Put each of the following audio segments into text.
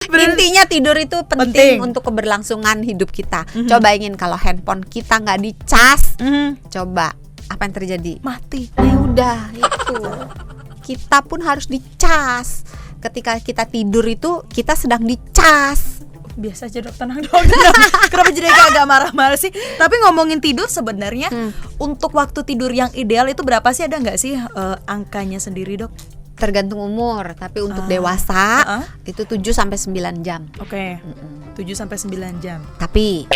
Intinya tidur itu penting untuk keberlangsungan hidup kita. Coba ingin kalau handphone kita nggak dicas, coba apa yang terjadi? Mati. Ya udah itu. Kita pun harus dicas. Ketika kita tidur itu kita sedang dicas. Biasa aja dok, tenang dok. Kenapa jadi agak marah-marah sih? Tapi ngomongin tidur sebenarnya untuk waktu tidur yang ideal itu berapa sih? Ada nggak sih angkanya sendiri dok? Tergantung umur, tapi untuk dewasa itu 7-9 jam. Oke. 7-9 jam. Tapi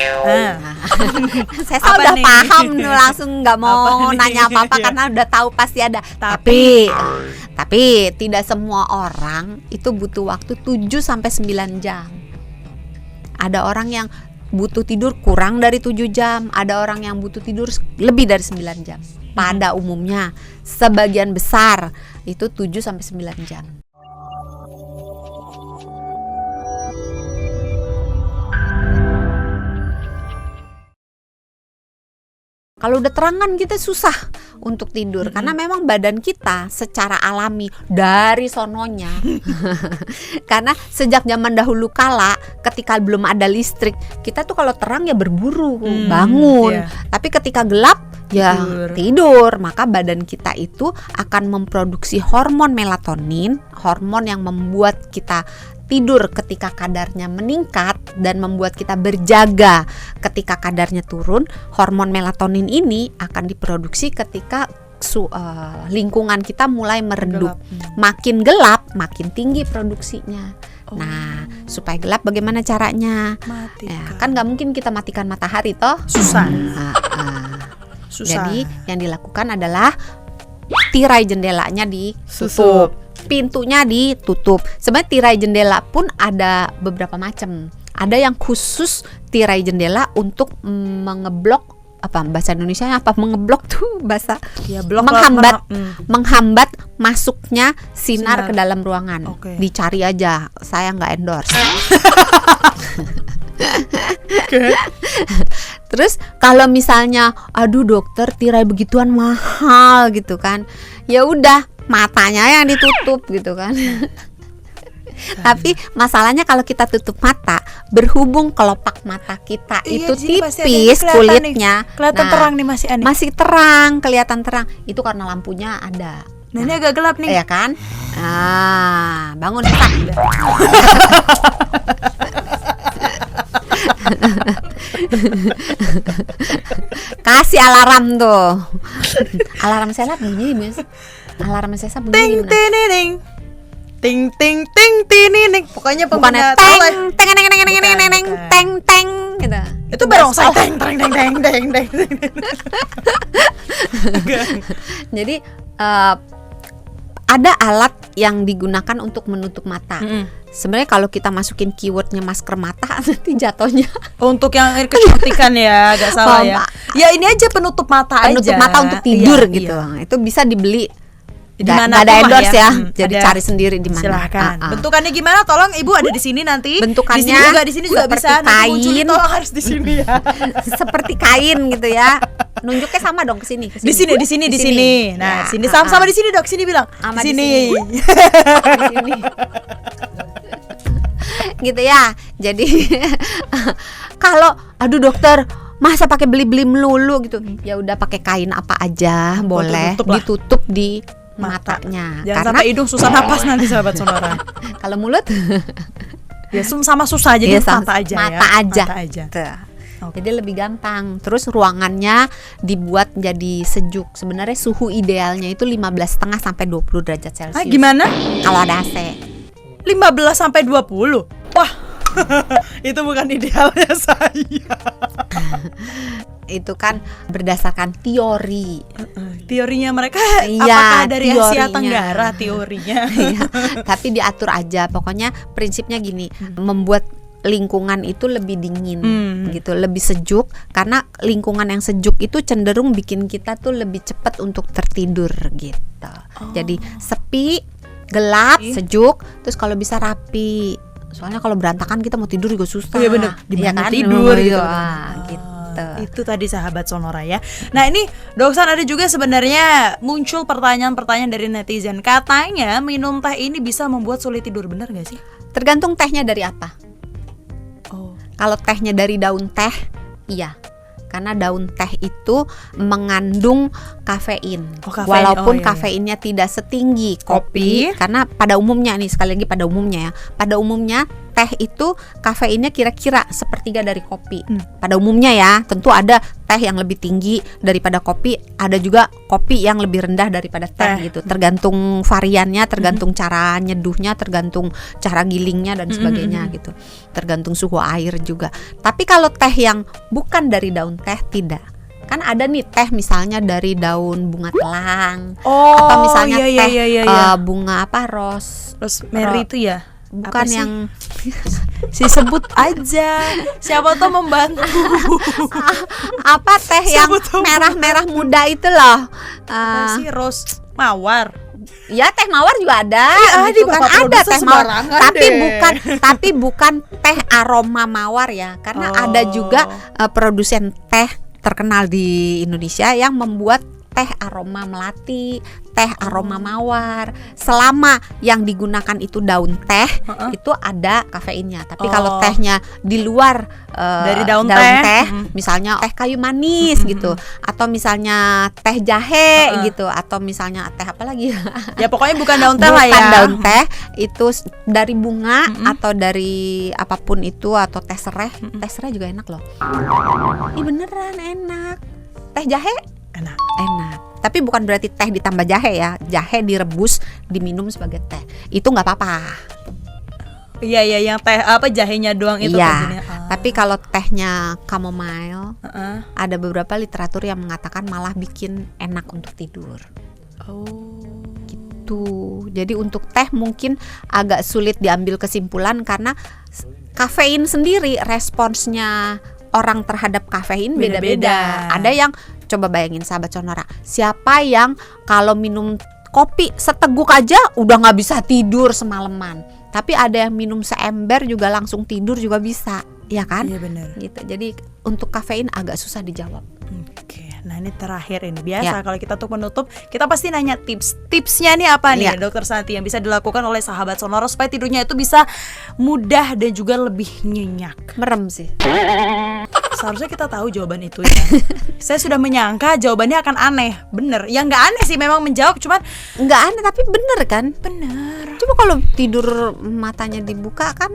saya Apa udah nih? paham langsung nggak mau Apa nih? nanya apa-apa karena udah tahu pasti ada. Tapi tidak semua orang itu butuh waktu 7-9 jam. Ada orang yang butuh tidur kurang dari 7 jam, ada orang yang butuh tidur lebih dari 9 jam. Pada umumnya sebagian besar itu 7-9 jam. Kalau udah terangan kita susah untuk tidur karena memang badan kita secara alami dari sononya karena sejak zaman dahulu kala ketika belum ada listrik kita tuh kalau terang ya berburu bangun, tapi ketika gelap ya tidur. Maka badan kita itu akan memproduksi hormon melatonin, hormon yang membuat kita tidur ketika kadarnya meningkat dan membuat kita berjaga ketika kadarnya turun. Hormon melatonin ini akan diproduksi ketika lingkungan kita mulai meredup. Makin gelap, makin tinggi produksinya. Nah, supaya gelap bagaimana caranya? Ya, kan nggak mungkin kita matikan matahari toh. Susah. Jadi yang dilakukan adalah tirai jendelanya ditutup, pintunya ditutup. Sebenarnya tirai jendela pun ada beberapa macam. Ada yang khusus tirai jendela untuk mengeblok, apa bahasa Indonesianya apa, mengeblok tuh bahasa blok, menghambat masuknya sinar ke dalam ruangan. Dicari aja, saya nggak endorse. Terus kalau misalnya aduh dokter tirai begituan mahal gitu kan, ya udah matanya yang ditutup gitu kan. Tapi masalahnya kalau kita tutup mata, berhubung kelopak mata kita itu tipis kulitnya, kelihatan terang nih masih terang, kelihatan terang. Itu karena lampunya ada. Nah, ini agak gelap nih. Iya kan? Nah, bangun kita. Kasih alarm tuh. Alarm selat bunyi Mas. Alarm selat bunyi gimana? Ting ting ting ting. Pokoknya bukannya teng teng teng teng teng teng teng teng gitu. Itu barongsai teng teng teng teng teng teng. Jadi ada alat yang digunakan untuk menutup mata. Sebenarnya kalau kita masukin keywordnya masker mata nanti jatuhnya. Untuk yang kecantikan ya, agak salah ya. Ya ini aja penutup mata aja. Penutup mata untuk tidur gitu. Itu bisa dibeli. Nggak ada endorse ya. Jadi cari sendiri di mana. Silakan. Bentukannya gimana? Tolong Ibu ada di sini nanti. Bentukannya di sini juga bisa. Kain. Tolong harus di sini ya. Seperti kain gitu ya. Nunjuknya sama dong ke sini. Di sini. Nah, sini sama-sama di sini, Dok. Sini bilang. Di sini. Gitu ya. Jadi kalau aduh dokter masa pakai beli-beli melulu gitu. Ya udah pakai kain apa aja boleh ditutup di matanya. Jangan sampai hidung susah napas nanti sahabat Sonora. Kalau mulut ya sama susah jadi mata aja. Mata aja. Jadi lebih gampang. Terus ruangannya dibuat jadi sejuk. Sebenarnya suhu idealnya itu 15,5 sampai 20 derajat Celcius. Gimana? Kalau ada AC. 15 sampai 20. Wah. Itu bukan idealnya saya. Itu kan berdasarkan teori. Teorinya mereka apakah dari Asia Tenggara teorinya? Tapi diatur aja. Pokoknya prinsipnya gini, membuat lingkungan itu lebih dingin gitu, lebih sejuk, karena lingkungan yang sejuk itu cenderung bikin kita tuh lebih cepat untuk tertidur gitu. Jadi sepi, gelap, sejuk, terus kalau bisa rapi. Soalnya kalau berantakan kita mau tidur juga susah. Iya benar. Dimana tidur gitu. Gitu. Itu tadi sahabat Sonora ya. Nah ini Doksan ada juga sebenarnya muncul pertanyaan-pertanyaan dari netizen. Katanya minum teh ini bisa membuat sulit tidur, benar gak sih? Tergantung tehnya dari apa. Oh. Kalau tehnya dari daun teh, iya. Karena daun teh itu mengandung kafein. Walaupun kafeinnya tidak setinggi kopi. Karena pada umumnya nih, sekali lagi pada umumnya ya. Pada umumnya teh itu kafeinnya kira-kira sepertiga dari kopi. Pada umumnya ya, tentu ada teh yang lebih tinggi daripada kopi, ada juga kopi yang lebih rendah daripada teh gitu. Tergantung variannya, tergantung cara nyeduhnya, tergantung cara gilingnya dan sebagainya gitu. Tergantung suhu air juga. Tapi kalau teh yang bukan dari daun teh tidak. Kan ada nih teh misalnya dari daun bunga telang, atau misalnya teh bunga apa rosemary itu ya. Bukan yang si sebut aja, siapa tuh membantu. Apa teh yang merah-merah muda itu loh, si rose mawar. Ya teh mawar juga ada, gitu kan ada teh mawar, tapi bukan teh aroma mawar ya, karena ada juga produsen teh terkenal di Indonesia yang membuat teh aroma melati, teh aroma mawar. Selama yang digunakan itu daun teh, itu ada kafeinnya. Tapi kalau tehnya di luar dari daun teh, misalnya teh kayu manis gitu, atau misalnya teh jahe gitu, atau misalnya teh apa lagi? Ya pokoknya bukan daun teh lah ya. Bukan daun teh, itu dari bunga atau dari apapun itu, atau teh serai. Teh serai juga enak loh. Ih beneran enak. Teh jahe enak. Tapi bukan berarti teh ditambah jahe ya. Jahe direbus, diminum sebagai teh. Itu nggak apa-apa. Iya yang teh apa jahenya doang itu. Iya. Tapi kalau tehnya chamomile, ada beberapa literatur yang mengatakan malah bikin enak untuk tidur. Gitu. Jadi untuk teh mungkin agak sulit diambil kesimpulan karena kafein sendiri responsnya orang terhadap kafein beda-beda. Ada yang, coba bayangin sahabat Sonora, siapa yang kalau minum kopi seteguk aja udah gak bisa tidur semalaman. Tapi ada yang minum seember juga langsung tidur juga bisa, ya kan? Iya benar. Gitu. Jadi untuk kafein agak susah dijawab. Oke, nah ini terakhir ini biasa kalau kita untuk menutup kita pasti nanya tipsnya nih apa nih Dokter Santi yang bisa dilakukan oleh sahabat Sonora supaya tidurnya itu bisa mudah dan juga lebih nyenyak. Merem sih. Seharusnya kita tahu jawaban itu ya. Saya sudah menyangka jawabannya akan aneh. Bener, yang nggak aneh sih memang menjawab, cuman nggak aneh tapi bener kan? Bener. Coba kalau tidur matanya dibuka kan?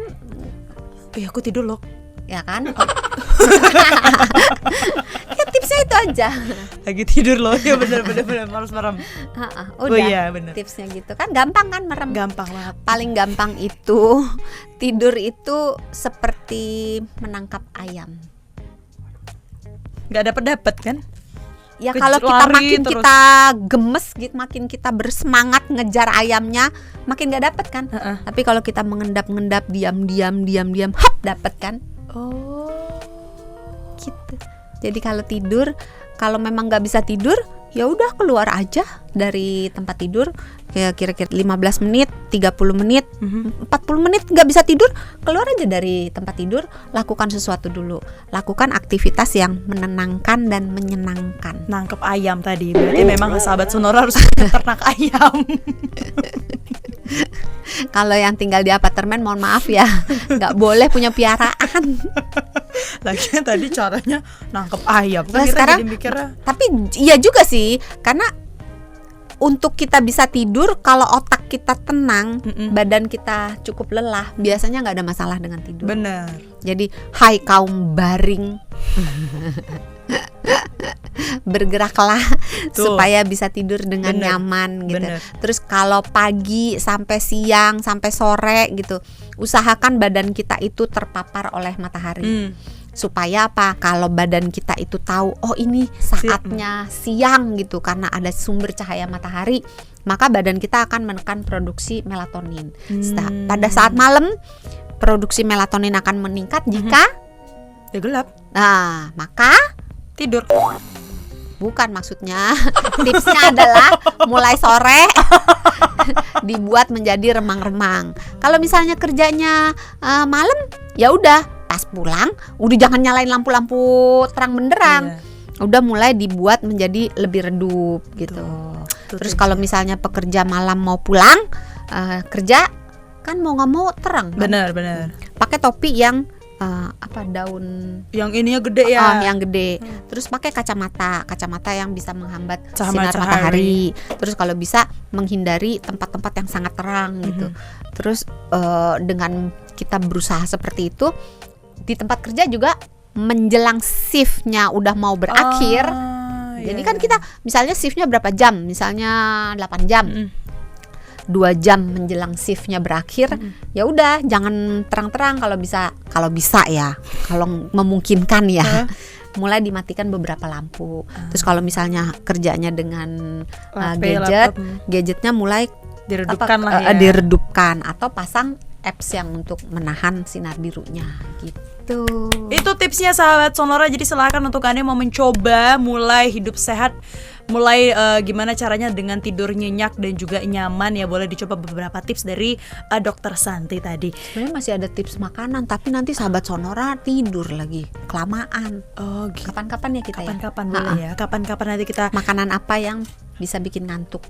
Aku tidur loh. Ya kan? Ya tipsnya itu aja. Lagi tidur loh, ya bener harus merem. Udah, bener. Tipsnya gitu kan gampang kan merem. Gampang banget. Paling gampang itu tidur itu seperti menangkap ayam. Gak dapet kan? Ya kalau kita makin terus kita gemes gitu, makin kita bersemangat ngejar ayamnya, makin gak dapet kan? Tapi kalau kita mengendap-ngendap, diam, hop dapet kan? Gitu. Jadi kalau tidur, kalau memang nggak bisa tidur, ya udah keluar aja dari tempat tidur. Kayak kira-kira 15 menit, 30 menit, 40 menit nggak bisa tidur, keluar aja dari tempat tidur. Lakukan sesuatu dulu. Lakukan aktivitas yang menenangkan dan menyenangkan. Nangkep ayam tadi. Berarti memang sahabat Sonora harus ternak ayam. Kalau yang tinggal di apartemen, mohon maaf ya, nggak boleh punya piaraan. Lagian tadi caranya nangkep ayam kan, nah, sekarang tapi iya juga sih, karena untuk kita bisa tidur, kalau otak kita tenang, badan kita cukup lelah, biasanya nggak ada masalah dengan tidur. Bener. Jadi hai kaum baring, bergeraklah supaya bisa tidur dengan nyaman gitu. Terus kalau pagi sampai siang sampai sore gitu, usahakan badan kita itu terpapar oleh matahari. Supaya apa? Kalau badan kita itu tahu, oh ini saatnya siang gitu, karena ada sumber cahaya matahari, maka badan kita akan menekan produksi melatonin. Pada saat malam, produksi melatonin akan meningkat jika gelap. Nah, maka tidur. Bukan maksudnya. Tipsnya adalah mulai sore dibuat menjadi remang-remang. Kalau misalnya kerjanya malam, ya udah pas pulang udah jangan nyalain lampu-lampu terang benderang. Udah mulai dibuat menjadi lebih redup gitu. Terus kalau misalnya pekerja malam mau pulang kerja kan mau nggak mau terang kan? Benar. Pakai topi yang daun Yang ininya gede ya. yang gede. Terus pakai kacamata yang bisa menghambat Cahaya sinar matahari. Terus kalau bisa menghindari tempat-tempat yang sangat terang gitu. Terus dengan kita berusaha seperti itu, di tempat kerja juga menjelang shiftnya udah mau berakhir. Jadi kan kita misalnya shiftnya berapa jam? Misalnya 8 jam. 2 jam menjelang shiftnya berakhir, ya udah jangan terang-terang, kalau bisa ya, kalau memungkinkan ya, mulai dimatikan beberapa lampu. Terus kalau misalnya kerjanya dengan gadgetnya mulai diredupkan lah ya. Diredupkan atau pasang apps yang untuk menahan sinar birunya gitu. Itu tipsnya sahabat Sonora. Jadi silakan untuk Anda yang mau mencoba mulai hidup sehat, mulai gimana caranya dengan tidur nyenyak dan juga nyaman ya, boleh dicoba beberapa tips dari Dokter Santi tadi. Sebenarnya masih ada tips makanan, tapi nanti sahabat Sonora tidur lagi kelamaan. Oh, gitu. Kapan-kapan ya kita Kapan-kapan boleh ya. Kapan-kapan nanti kita makanan apa yang bisa bikin ngantuk.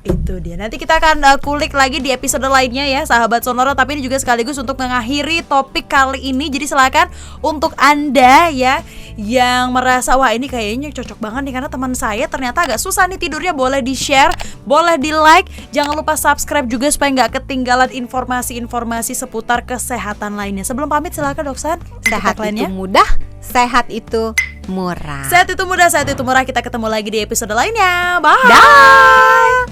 Itu dia. Nanti kita akan kulik lagi di episode lainnya ya sahabat Sonora. Tapi ini juga sekaligus untuk mengakhiri topik kali ini. Jadi silakan untuk Anda ya yang merasa wah ini kayaknya cocok banget nih karena teman saya ternyata agak susah nih tidurnya, boleh di share, boleh di like. Jangan lupa subscribe juga supaya nggak ketinggalan informasi-informasi seputar kesehatan lainnya. Sebelum pamit silakan Dok San. Sehat itu mudah, sehat itu murah. Sehat itu mudah, sehat itu murah. Kita ketemu lagi di episode lainnya. Bye. Dah.